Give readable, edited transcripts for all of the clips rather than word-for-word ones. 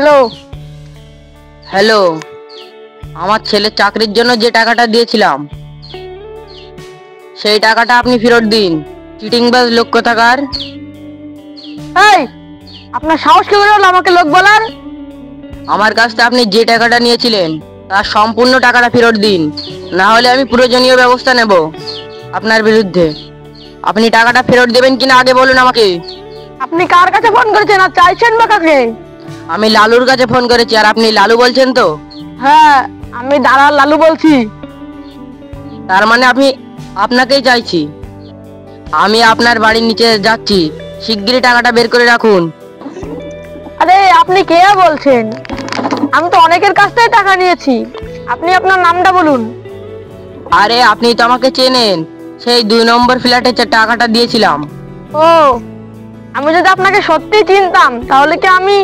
Hello. Hello, আমার ছেলের চাকরির জন্য যে টাকাটা দিয়েছিলাম সেই টাকাটা আপনি ফেরত দিন। চিটিংবাজ লোক কোথাকার। এই, আপনার সাহস কি করে হলো আমাকে লোক বলার? আমার কাছ থেকে আপনি যে টাকাটা নিয়েছিলেন তার সম্পূর্ণ টাকাটা ফেরত দিন, না হলে আমি প্রয়োজনীয় ব্যবস্থা নেব আপনার বিরুদ্ধে। আপনি টাকাটা ফেরত দেবেন কিনা আগে বলুন আমাকে। আপনি কার কাছে ফোন করেছেন আর চাইছেন বা কাকে? আমি লালুর কাছে ফোন করেছি। আর আপনি লালু বলছেন তো? হ্যাঁ, আমি দালাল লালু বলছি। তার মানে আমি আপনাকেই চাইছি। আমি আপনার বাড়ির নিচে যাচ্ছি, শিগগিরই টাকাটা বের করে রাখুন। আরে আপনি কে বলছেন? আমি তো অনেকের কাছ থেকে টাকা নিয়েছি। আপনি আপনার নামটা বলুন। আরে আপনি তো আমাকে চেনেন, সেই 2 নম্বর ফ্ল্যাটে যে টাকাটা দিয়েছিলাম। ও, আমি যদি আপনাকে সত্যি চিনতাম তাহলে কি আমি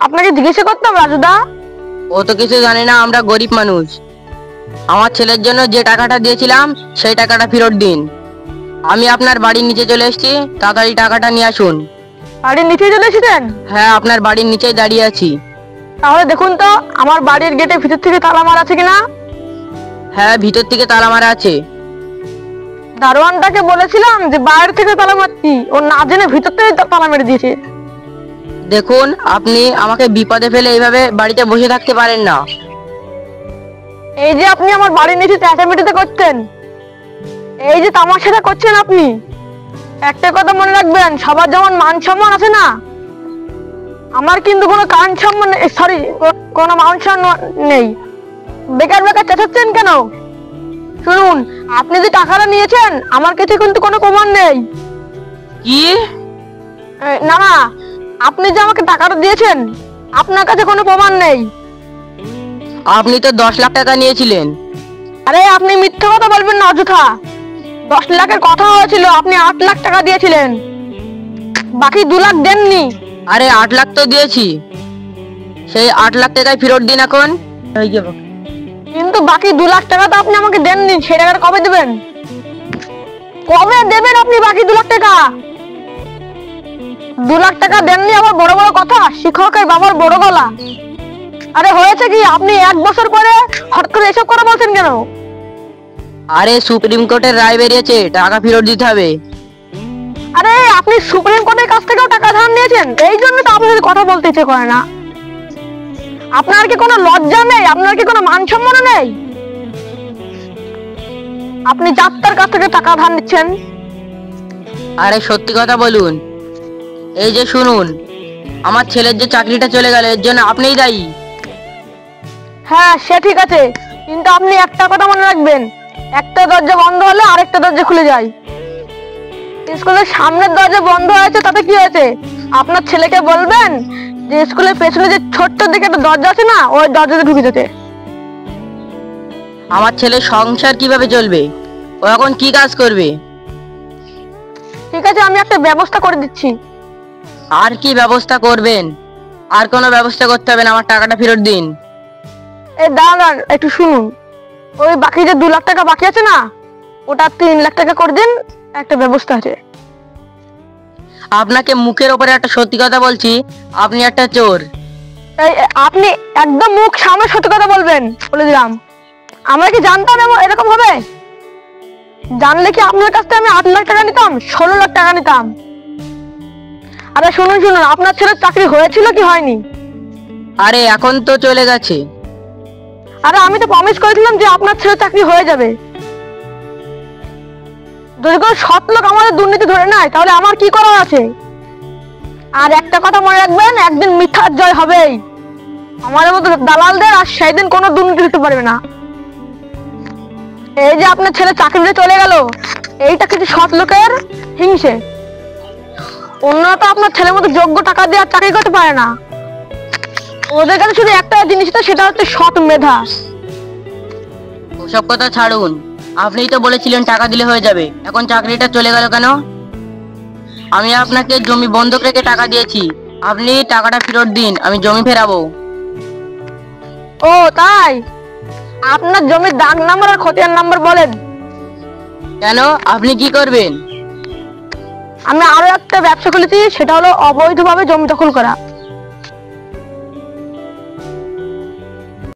আপনাকে জিজ্ঞাসা করতাম রাজুদা? ও তো কিছু জানে না, আমরা গরিব মানুষ। আমার ছেলের জন্য যে টাকাটা দিয়েছিলাম সেই টাকাটা ফেরত দিন। আমি আপনার বাড়ির নিচে চলে এসেছি, তাড়াতাড়ি টাকাটা নিয়ে আসুন। বাড়ির নিচে চলে এসেছেন? হ্যাঁ, আপনার বাড়ির নিচেই দাঁড়িয়ে আছি। তাহলে দেখুন তো আমার বাড়ির গেটে ভিতর থেকে তালা মারা আছে কিনা। হ্যাঁ, ভিতর থেকে তালা মারা আছে। দারোয়ানটাকে বলেছিলাম যে বাইরে থেকে তালা মারতি, ও না জেনে ভিতর থেকে তালা মেরে দিয়েছে। দেখুন, আপনি আমাকে বিপদে ফেলে এইভাবে বাড়িতে বসে থাকতে পারেন না। এই যে আপনি আমার বাড়ির নিচে চেঁচামেচিতে করছেন, এই যে তামাশাটা করছেন আপনি, একটা কথা মনে রাখবেন, সবার যেমন মান সম্মান আছে না, আমার কিন্তু কোনো কান সম্মান সরি কোনো মান সম্মান নেই। বেকার বেকার চেঁচাচ্ছেন কেন? শুনুন, আপনি যে টাকাটা নিয়েছেন আমার কাছে কিন্তু কোনো প্রমাণ নেই। কি? না না, আপনি যে আমাকে টাকাটা দিয়েছেন আপনার কাছে কোনো প্রমাণ নেই। আপনি তো 10 লাখ টাকা নিয়েছিলেন। আরে আপনি মিথ্যা কথা বলবেন না অযথা। 10 লাখের কথা হয়েছিল, আপনি 8 লাখ টাকা দিয়েছিলেন, বাকি 2 লাখ দেননি। আরে 8 লাখ তো দিয়েছি, সেই 8 লাখ টাকায় ফেরত দিন এখন। কিন্তু বাকি 2 লাখ টাকা তো আপনি আমাকে দেননি, সেই টাকাটা কবে দেবেন? কবে দেবেন আপনি বাকি 2 লাখ টাকা? 2 লাখ টাকা দেননি আবার বড় বড় কথা, শিক্ষকের বাবার বড় গলা। আরে হয়েছে কি, আপনি 1 বছর পরে হঠাৎ করে এসব কথা বলছেন কেন? আরে সুপ্রিম কোর্টের রায় বেরিয়েছে, টাকা ফেরত দিতে হবে। আরে আপনি সুপ্রিম কোর্টের কাছ থেকেও টাকা ধার নিয়েছেন, এই জন্য তো আপনার সাথে কথা বলতে ইচ্ছে করে না। আপনার কি কোনো লজ্জা নেই? আপনার কি কোনো মান সম্মান নেই? আপনি যাত্রার কাছ থেকে টাকা ধার নিচ্ছেন। আরে সত্যি কথা বলুন। এই যে শুনুন, আমার ছেলের যে চাকরিটা চলে গেল এর জন্য আপনিই দায়ী। হ্যাঁ সে ঠিক আছে, কিন্তু আপনি একটা কথা মনে রাখবেন, একটা দরজা বন্ধ হলে আরেকটা দরজা খুলে যায়। স্কুলের সামনের দরজা বন্ধ হয়েছে তাতে কি হয়েছে? আপনার ছেলেকে বলবেন যে স্কুলের পেছনে যে ছোট্ট দিকে একটা দরজা আছে না, ওই দরজাতে ঢুকে যেতে। আমার ছেলে সংসার কিভাবে চলবে? ও এখন কি কাজ করবে? ঠিক আছে, আমি একটা ব্যবস্থা করে দিচ্ছি। আর কি ব্যবস্থা করবেন? আর কোনো ব্যবস্থা করতে হবে না, আমার টাকাটা ফেরত দিন। এই দাঁড়ান একটু শুনুন, ওই বাকি যে 2 লাখ টাকা বাকি আছে না, ওটা 3 লাখ টাকা করে দিন, একটা ব্যবস্থা আছে। আপনাকে মুখের ওপরে একটা সত্যি কথা বলছি, আপনি একটা চোর। এই আপনি একদম মুখ সামনে সত্যি কথা বলবেন, বলে দিলাম। আমরা কি জানতাম এরকম হবে? জানলে কি আপনার কাছ থেকে আমি 8 লাখ টাকা নিতাম, 16 লাখ টাকা নিতাম। আরে শুনুন শুনুন, আপনার ছেলের চাকরি হয়েছিল কি হয়নি? আরে এখন তো চলে গেছে। আরে আমি তো প্রমিস করেছিলাম যে আপনার ছেলের চাকরি হয়ে যাবে। যদি কোনো সৎ লোক আমাদের দুর্নীতি ধরে নেয় তাহলে আমার কি করার আছে? আর একটা কথা মনে রাখবেন, একদিন মিথ্যার জয় হবেই। আমাদের মতো দালালদের আর সেই দিন কোনো দুর্নীতি দিতে পারবে না। এই যে আপনার ছেলে চাকরিতে চলে গেল, এইটা কিছু সৎ লোকের হিংসে। অন্যরা তো আপনার ছেলের মতো যোগ্য টাকা দিয়ে আর চাকরি করতে পারে না। ওদের কাছে শুধু একটা জিনিস, সেটা হচ্ছে সৎ মেধা। ওসব কথা ছাড়ুন, আপনিই তো বলেছিলেন টাকা দিলে হয়ে যাবে, এখন চাকরিটা চলে গেল কেন? আমি আপনাকে জমি বন্ধক রেখে টাকা দিয়েছি, আপনি টাকাটা ফেরত দিন, আমি জমি ফেরাবো। ও তাই? আপনার জমির দাগ নাম্বার আর খতিয়ান নাম্বার বলেন। কেন, আপনি কি করবেন? আমি আরো একটা ব্যবসা খুলেছি, সেটা হলো অবৈধভাবে জমি দখল করা।